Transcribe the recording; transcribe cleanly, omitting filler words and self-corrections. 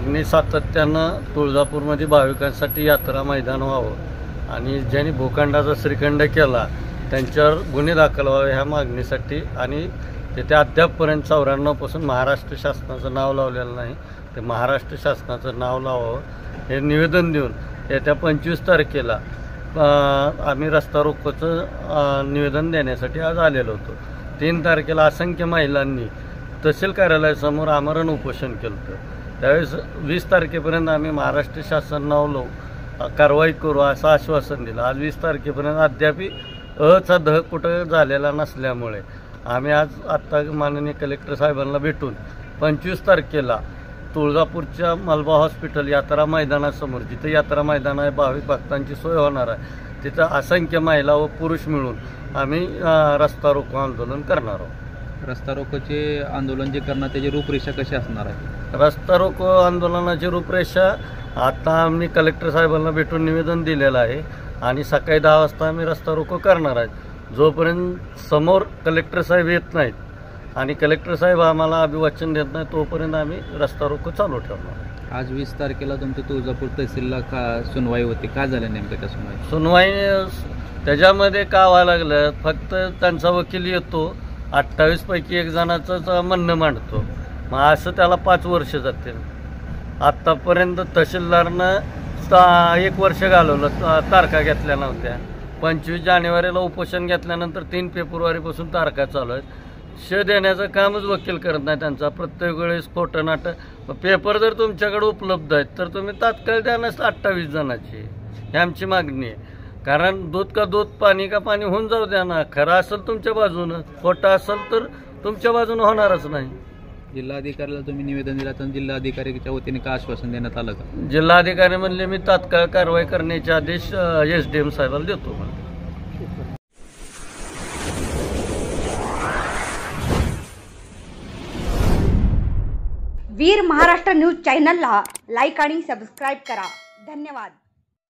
मागणी सातत्यानं तुळजापूरमध्ये भाविकांसाठी यात्रा मैदान व्हावं आणि ज्यांनी भूखंडाचा श्रीखंड केला त्यांच्यावर गुन्हे दाखल व्हावे ह्या मागणीसाठी आणि तिथे अद्यापपर्यंत 94पासून महाराष्ट्र शासनाचं नाव लावलेलं नाही, ते महाराष्ट्र शासनाचं नाव लावावं हे निवेदन देऊन येत्या 25 तारखेला आम्ही रस्ता रोकोचं निवेदन देण्यासाठी आज आलेलो होतो। 3 तारखेला असंख्य महिलांनी तहसील कार्यालयासमोर आमरण उपोषण केलं होतं। त्यावेळेस 20 तारखेपर्यंत आम्ही महाराष्ट्र शासन नाव लावू कारवाई करू असं आश्वासन दिलं। आज 20 तारखेपर्यंत अद्यापी चा ध कुठं झालेला नसल्यामुळे आम्ही आज आत्ता माननीय कलेक्टर साहेबांना भेटून 25 तारखेला तुळजापूरच्या मलबा हॉस्पिटल यात्रा मैदानासमोर जिथे यात्रा मैदान आहे, भाविक भक्तांची सोय होणार आहे, तिथं असंख्य महिला व पुरुष मिळून आम्ही रस्ता रोको आंदोलन करणार आहोत। रस्ता रोकोचे आंदोलन जे करणार त्याची रूपरेषा कशी असणार आहे? रस्ता रोको आंदोलनाची रूपरेषा आता आम्ही कलेक्टर साहेबांना भेटून निवेदन दिलेलं आहे आणि सकाळी 10 वाजता आम्ही रस्ता रोको करणार आहे। जोपर्यंत समोर कलेक्टर साहेब येत नाहीत आणि कलेक्टर साहेब आम्हाला अभिवाचन देत नाही तोपर्यंत आम्ही रस्ता रोको चालू ठेवणार। आज 20 तारखेला तुमच्या तुळजापूर तहसीलला सुनवाई होती, काय झालं नेमकं त्या सुनवाई त्याच्यामध्ये का व्हायला लागलं, फक्त त्यांचा वकील येतो 28 पैकी 1 जणाचंच म्हणणं मांडतो, मग असं त्याला 5 वर्ष जातील। आत्तापर्यंत तहसीलदारनं 1 वर्ष घालवलं, तारखा घेतल्या नव्हत्या। 25 जानेवारीला उपोषण घेतल्यानंतर 3 फेब्रुवारीपासून तारखा चालू आहेत। देण्याचं कामच वकील करत नाही त्यांचा, प्रत्येक वेळेस खोटं नाटक। पेपर जर तुमच्याकडे उपलब्ध आहेत तर तुम्ही तात्काळ द्या ना 28 जणांची, ही आमची मागणी आहे। कारण दूध का दूध पाणी का पाणी होऊन जाऊ द्या ना, खरं असेल तुमच्या बाजूनं, खोटं असेल तर तुमच्या बाजूनं होणारच नाही। जिल्हाधिकाऱ्याला तुम्ही निवेदन दिलं तर जिल्हाधिकाऱ्याच्या वतीने का आश्वासन देण्यात आलं का? जिल्हाधिकारी म्हणले मी तात्काळ कारवाई करण्याचे आदेश SDM साहेबाला देतो। वीर महाराष्ट्र न्यूज चॅनलला लाईक आणि सबस्क्राईब करा। धन्यवाद।